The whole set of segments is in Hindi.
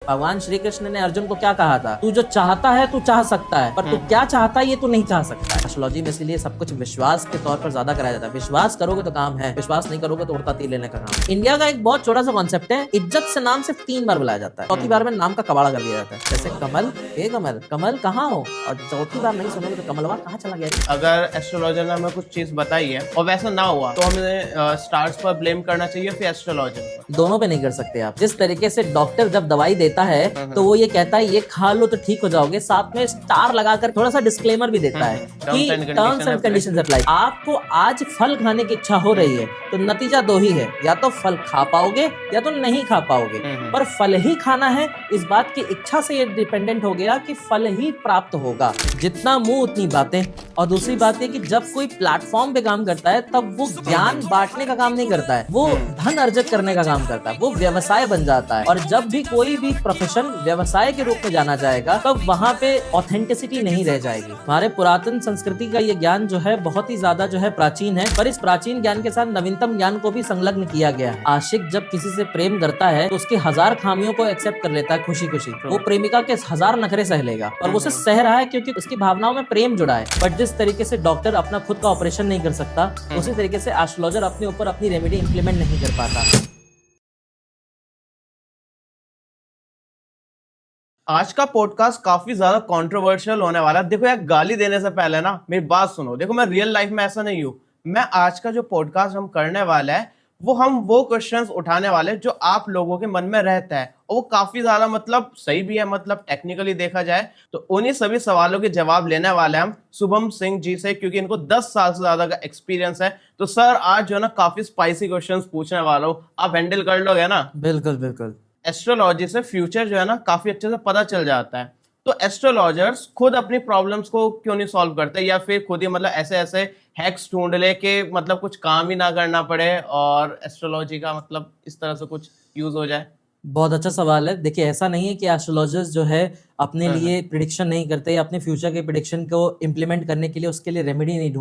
भगवान श्री कृष्ण ने अर्जुन को क्या कहा था, तू जो चाहता है तू चाह सकता है, पर तू क्या चाहता है ये तू नहीं चाह सकता। एस्ट्रोलॉजी में इसलिए सब कुछ विश्वास के तौर पर ज्यादा कराया जाता है। विश्वास करोगे तो काम है, विश्वास नहीं करोगे तो उड़ता तीर लेने का काम। इंडिया का एक बहुत छोटा सा कॉन्सेप्ट है, इज्जत से नाम सिर्फ 3 बार बुलाया जाता है, चौथी बार में नाम का कबाड़ा कर दिया जाता है। जैसे कमल, हे कमल, कमल कहाँ हो, और चौथी बार नहीं सुनोगे तो कमलवा कहाँ चला गया। अगर एस्ट्रोलॉजर ने हमें कुछ चीज बताई है और वैसा ना हुआ तो हमें स्टार्स पर ब्लेम करना चाहिए फिर एस्ट्रोलॉजर पर? दोनों पे नहीं कर सकते आप। जिस तरीके से डॉक्टर जब दवाई देता है तो वो ये कहता है ये खा लो तो ठीक हो जाओगे, साथ में स्टार लगाकर थोड़ा सा डिस्क्लेमर भी देता है कि टर्म्स एंड कंडीशंस अप्लाई। आपको आज फल खाने की इच्छा हो रही है तो नतीजा 2 ही है, या तो फल खा पाओगे या तो नहीं खा पाओगे, पर फल ही खाना है इस बात की इच्छा से ये डिपेंडेंट हो गया कि फल ही प्राप्त होगा। जितना मुंह उतनी बातें। और दूसरी बात है कि जब कोई प्लेटफॉर्म पे काम करता है तब वो ज्ञान बांटने का काम नहीं करता है, वो धन अर्जित करने का काम करता है, वो व्यवसाय बन जाता है। और जब भी कोई भी प्रोफेशन व्यवसाय के रूप में जाना जाएगा तब वहां पे ऑथेंटिसिटी नहीं रह जाएगी। हमारे पुरातन संस्कृति का ये ज्ञान जो है बहुत ही ज्यादा जो है प्राचीन है, पर इस प्राचीन ज्ञान के साथ नवीनतम ज्ञान को भी संलग्न किया गया है। आशिक जब किसी से प्रेम करता है तो उसकी 1000 खामियों को एक्सेप्ट कर लेता है खुशी खुशी। वो प्रेमिका के 1000 नखरे सह लेगा और वो उसे सह रहा है क्योंकि उसकी भावनाओं में प्रेम जुड़ा है। बट जिस तरीके से डॉक्टर अपना खुद का ऑपरेशन नहीं कर सकता, उसी तरीके से एस्ट्रोलॉजर अपने ऊपर अपनी रेमेडी इंप्लीमेंट नहीं कर पाता। आज का पॉडकास्ट काफी ज्यादा कंट्रोवर्शियल होने वाला है। देखो यार, गाली देने से पहले ना मेरी बात सुनो। देखो, मैं रियल लाइफ में ऐसा नहीं हूँ। मैं आज का जो पॉडकास्ट हम करने वाले हैं वो क्वेश्चंस उठाने वाले जो आप लोगों के मन में रहता है, और वो काफी ज्यादा मतलब सही भी है, मतलब टेक्निकली देखा जाए तो उन्हीं सभी सवालों के जवाब लेने वाले हम शुभम सिंह जी से, क्योंकि इनको 10 साल से ज्यादा का एक्सपीरियंस है। तो सर, आज जो है ना काफी स्पाइसी क्वेश्चंस पूछने वाला हूँ, आप हैंडल कर लोगे ना? बिल्कुल बिल्कुल। एस्ट्रोलॉजी से फ्यूचर जो है ना काफी अच्छे से पता चल जाता है। तो एस्ट्रोलॉजर्स खुद अपनी प्रॉब्लम्स को क्यों नहीं सॉल्व करते, या फिर खुद ही मतलब ऐसे ऐसे हैक्स ढूंढ ले कि मतलब कुछ काम ही ना करना पड़े और एस्ट्रोलॉजी का मतलब इस तरह से कुछ यूज हो जाए? बहुत अच्छा सवाल है। देखिए, ऐसा नहीं है कि एस्ट्रोलॉजर्स जो है अपने लिए प्रिडिक्शन नहीं करते या अपने फ्यूचर के प्रिडिक्शन को इम्प्लीमेंट करने के लिए उसके लिए रेमेडी नहीं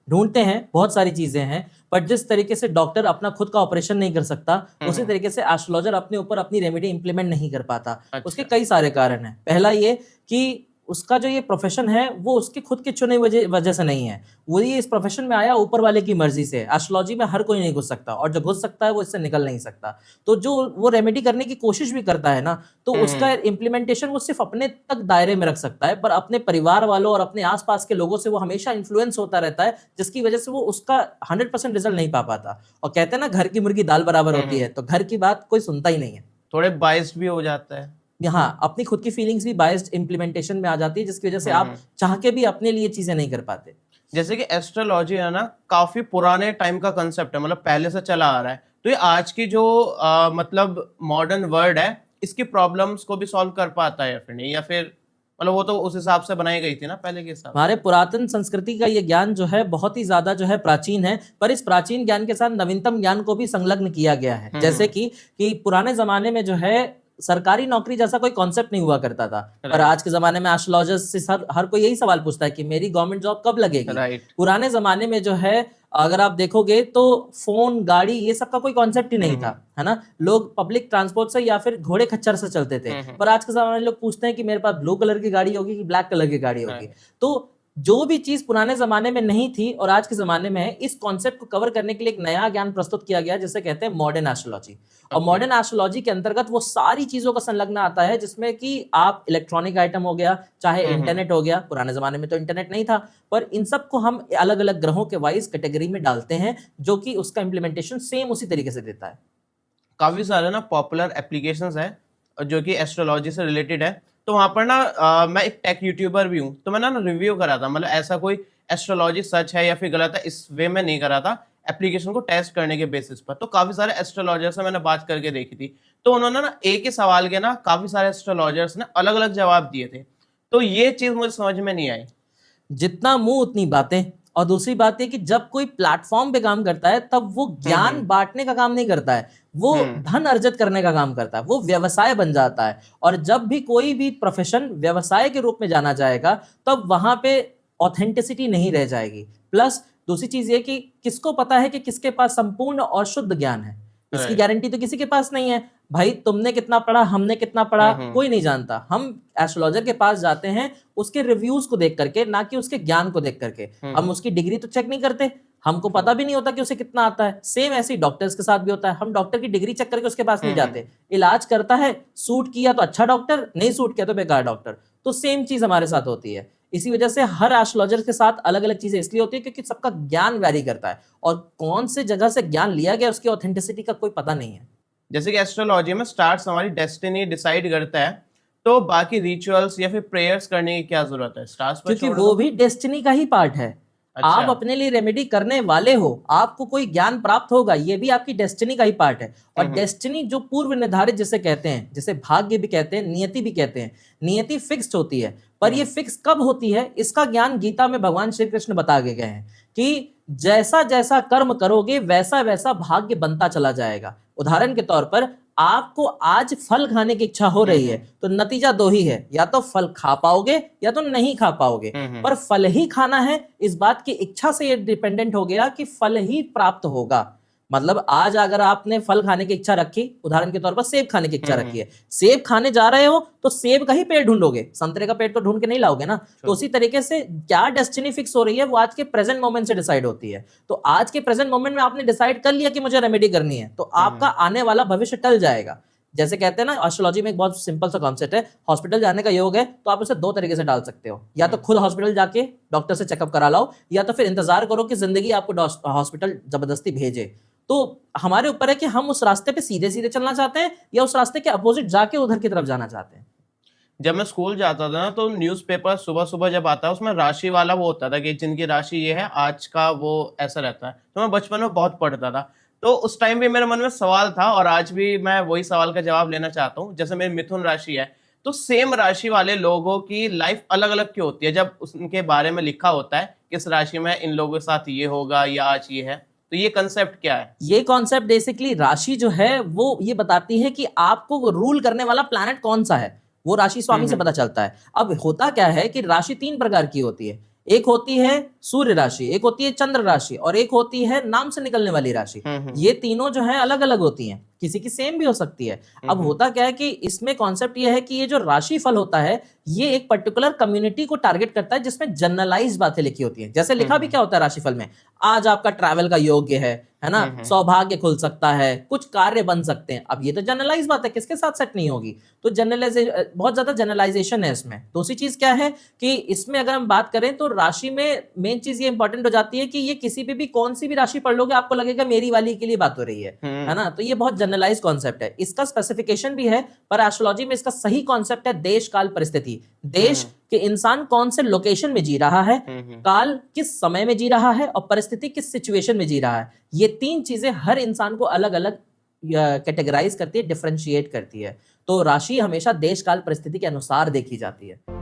ढूंढते हैं। बहुत सारी चीजें हैं, बट जिस तरीके से डॉक्टर अपना खुद का ऑपरेशन नहीं कर सकता उसी तरीके से एस्ट्रोलॉजर अपने ऊपर अपनी रेमेडी इंप्लीमेंट नहीं कर पाता। उसके कई सारे कारण हैं। पहला ये कि उसका जो ये प्रोफेशन है वो उसकी खुद की चुनी वजह से नहीं है, वो ये इस प्रोफेशन में आया ऊपर वाले की मर्जी से। एस्ट्रोलॉजी में हर कोई नहीं घुस सकता, और जो घुस सकता है वो इससे निकल नहीं सकता। तो जो वो रेमेडी करने की कोशिश भी करता है ना, तो उसका इम्प्लीमेंटेशन वो सिर्फ अपने तक दायरे में रख सकता है, पर अपने परिवार वालों और अपने आसपास के लोगों से वो हमेशा इन्फ्लुएंस होता रहता है, जिसकी वजह से वो उसका 100% रिजल्ट नहीं पा पाता। और कहते हैं ना, घर की मुर्गी दाल बराबर होती है, तो घर की बात कोई सुनता ही नहीं है। थोड़े बाइस्ड भी हो जाता है। यहाँ अपनी खुद की फीलिंग्स भी बायस्ड इम्प्लीमेंटेशन में आ जाती है, जिसकी वजह से आप चाह के भी अपने लिए चीजें नहीं कर पाते। जैसे कि एस्ट्रोलॉजी है ना काफी पुराने टाइम का कंसेप्ट है, मतलब पहले से चला आ रहा है। तो ये आज की जो मतलब मॉडर्न वर्ल्ड है इसकी प्रॉब्लम्स को भी सॉल्व कर पाता है या फिर नहीं, या फिर मतलब वो तो उस हिसाब से बनाई गई थी ना पहले के हिसाब। हमारे पुरातन संस्कृति का ये ज्ञान जो है बहुत ही ज्यादा जो है प्राचीन है, पर इस प्राचीन ज्ञान के साथ नवीनतम ज्ञान को भी संलग्न किया गया है। जैसे कि पुराने जमाने में जो है सरकारी नौकरी जैसा कोई कॉन्सेप्ट नहीं हुआ करता था, पर आज के जमाने में एस्ट्रोलॉजर्स से हर कोई यही सवाल पूछता है कि मेरी गवर्नमेंट जॉब कब लगेगी। पुराने जमाने में जो है अगर आप देखोगे तो फोन, गाड़ी, ये सब का कोई कॉन्सेप्ट ही नहीं था, है ना। लोग पब्लिक ट्रांसपोर्ट से या फिर घोड़े खच्चर से चलते थे। पर आज के जमाने में लोग पूछते हैं कि मेरे पास ब्लू कलर की गाड़ी होगी कि ब्लैक कलर की गाड़ी होगी। तो जो भी चीज पुराने जमाने में नहीं थी और आज के जमाने में है, इस कॉन्सेप्ट को कवर करने के लिए एक नया ज्ञान प्रस्तुत किया गया जिसे कहते हैं मॉडर्न एस्ट्रोलॉजी। और मॉडर्न एस्ट्रोलॉजी के अंतर्गत वो सारी चीजों का संलग्न आता है, जिसमें कि आप इलेक्ट्रॉनिक आइटम हो गया, चाहे इंटरनेट हो गया। पुराने जमाने में तो इंटरनेट नहीं था, पर इन सब को हम अलग अलग ग्रहों के वाइज कैटेगरी में डालते हैं, जो कि उसका इम्प्लीमेंटेशन सेम उसी तरीके से देता है। काफी सारे ना पॉपुलर एप्लीकेशंस है जो कि एस्ट्रोलॉजी से रिलेटेड है। तो वहां पर ना मैं एक टेक यूट्यूबर भी हूँ, तो मैं ना रिव्यू करा था, मतलब ऐसा कोई एस्ट्रोलॉजी सच है या फिर गलत है इस वे में नहीं करा था, एप्लीकेशन को टेस्ट करने के बेसिस पर। तो काफी सारे एस्ट्रोलॉजर से मैंने बात करके देखी थी, तो उन्होंने ना एक ही सवाल के ना काफी सारे एस्ट्रोलॉजर्स ने अलग अलग जवाब दिए थे। तो ये चीज मुझे समझ में नहीं आई। जितना मुंह उतनी बातें। और दूसरी बात है कि जब कोई प्लेटफॉर्म पे काम करता है तब वो ज्ञान बांटने का काम नहीं करता है, वो धन अर्जित करने का काम करता है, वो व्यवसाय बन जाता है। और जब भी कोई भी प्रोफेशन व्यवसाय के रूप में जाना जाएगा तब वहां पे ऑथेंटिसिटी नहीं रह जाएगी। प्लस दूसरी चीज ये कि किसको पता है कि किसके पास संपूर्ण और शुद्ध ज्ञान है। इसकी Right. गारंटी तो किसी के पास नहीं है। भाई तुमने कितना पढ़ा, हमने कितना पढ़ा, कोई नहीं जानता। हम एस्ट्रोलॉजर के पास जाते हैं उसके रिव्यूज को देख करके, ना कि उसके ज्ञान को देख करके। हम उसकी डिग्री तो चेक नहीं करते, हमको पता भी नहीं होता कि उसे कितना आता है। सेम ऐसे ही डॉक्टर्स के साथ भी होता है, हम डॉक्टर की डिग्री चेक करके उसके पास नहीं जाते। इलाज करता है, सूट किया तो अच्छा डॉक्टर, नहीं सूट किया तो बेकार डॉक्टर। तो सेम चीज हमारे साथ होती है। इसी वजह से हर एस्ट्रोलॉजर के साथ अलग अलग चीजें इसलिए होती है क्योंकि सबका ज्ञान वैरी करता है, और कौन से जगह से ज्ञान लिया गया उसकी ऑथेंटिसिटी का कोई पता नहीं है। जैसे कि एस्ट्रोलॉजी में स्टार्स हमारी डेस्टिनी डिसाइड करता है, तो बाकी रिचुअल्स या फिर प्रेयर्स करने की क्या जरूरत है? स्टार्स पर क्योंकि छोड़ वो दो? भी डेस्टिनी का ही पार्ट है। अच्छा। आप अपने लिए रेमेडी करने वाले हो, आपको कोई ज्ञान प्राप्त होगा, ये भी आपकी डेस्टिनी का ही पार्ट है। और डेस्टिनी जो पूर्व निर्धारित जिसे कहते हैं, जिसे भाग्य भी कहते हैं, नियति भी कहते हैं। नियति फिक्स्ड होती है, पर ये फिक्स कब होती है इसका ज्ञान गीता में भगवान श्री कृष्ण बता गए हैं कि जैसा जैसा कर्म करोगे वैसा वैसा भाग्य बनता चला जाएगा। उदाहरण के तौर पर आपको आज फल खाने की इच्छा हो रही है, तो नतीजा दो ही है, या तो फल खा पाओगे या तो नहीं खा पाओगे। पर फल ही खाना है, इस बात की इच्छा से ये डिपेंडेंट हो गया कि फल ही प्राप्त होगा। मतलब आज अगर आपने फल खाने की इच्छा रखी, उदाहरण के तौर पर सेब खाने की इच्छा रखी है, सेब खाने जा रहे हो तो सेब का ही पेड़ ढूंढोगे, संतरे का पेड़ तो ढूंढ के नहीं लाओगे ना। तो उसी तरीके से क्या डेस्टिनी फिक्स हो रही है वो आज के प्रेजेंट मोमेंट से डिसाइड होती है। तो आज के प्रेजेंट मोमेंट में आपने डिसाइड कर लिया कि मुझे रेमेडी करनी है, तो आपका आने वाला भविष्य टल जाएगा। जैसे कहते हैं ना, एस्ट्रोलॉजी में एक बहुत सिंपल सा कॉन्सेप्ट है, हॉस्पिटल जाने का योग है तो आप उसे दो तरीके से डाल सकते हो। या तो खुद हॉस्पिटल जाके डॉक्टर से चेकअप करा लाओ, या तो फिर इंतजार करो कि जिंदगी आपको हॉस्पिटल जबरदस्ती भेजे। तो हमारे ऊपर है कि हम उस रास्ते पे सीधे सीधे चलना चाहते हैं या उस रास्ते के अपोजिट जाके उधर की तरफ जाना चाहते हैं। जब मैं स्कूल जाता था ना, तो न्यूज़पेपर सुबह सुबह जब आता है उसमें राशि वाला वो होता था कि जिनकी राशि ये है आज का वो ऐसा रहता है। तो मैं बचपन में बहुत पढ़ता था, तो उस टाइम भी मेरे मन में सवाल था और आज भी मैं वही सवाल का जवाब लेना चाहता हूँ। जैसे मेरी मिथुन राशि है, तो सेम राशि वाले लोगों की लाइफ अलग अलग क्यों होती है? जब उनके बारे में लिखा होता है किस राशि में इन लोगों के साथ ये होगा या आज ये है, तो ये कंसेप्ट क्या है? ये कॉन्सेप्ट बेसिकली राशि जो है वो ये बताती है कि आपको रूल करने वाला प्लैनेट कौन सा है, वो राशि स्वामी से पता चलता है। अब होता क्या है कि राशि तीन प्रकार की होती है। एक होती है सूर्य राशि, एक होती है चंद्र राशि, और एक होती है नाम से निकलने वाली राशि। ये तीनों जो है अलग अलग होती हैं, किसी की सेम भी हो सकती है। अब होता क्या है कि इसमें कॉन्सेप्ट ये है कि ये जो राशि फल होता है ये एक पर्टिकुलर कम्युनिटी को टारगेट करता है, जिसमें जनरलाइज बातें लिखी होती हैं। जैसे लिखा भी क्या होता है राशिफल में, आज आपका ट्रैवल का योग्य है ना, सौभाग्य खुल सकता है, कुछ कार्य बन सकते हैं। अब ये तो जनरलाइज बात है, किसके साथ सेट नहीं होगी। तो जनरलाइजेशन, बहुत ज्यादा जनरलाइजेशन है इसमें। दूसरी चीज क्या है कि इसमें अगर हम बात करें तो राशि में मेन चीज ये इंपॉर्टेंट हो जाती है कि ये किसी पे भी कौन सी भी राशि पढ़ लोगे आपको लगेगा मेरी वाली के लिए बात हो रही है ना। तो ये बहुत जनरलाइज कॉन्सेप्ट है, इसका स्पेसिफिकेशन भी है, पर एस्ट्रोलॉजी में इसका सही कॉन्सेप्ट है देश काल परिस्थिति। देश के इंसान कौन से लोकेशन में जी रहा है, काल किस समय में जी रहा है, और परिस्थिति किस सिचुएशन में जी रहा है। ये तीन चीजें हर इंसान को अलग अलग कैटेगराइज करती है, डिफरेंशिएट करती है। तो राशि हमेशा देश काल परिस्थिति के अनुसार देखी जाती है।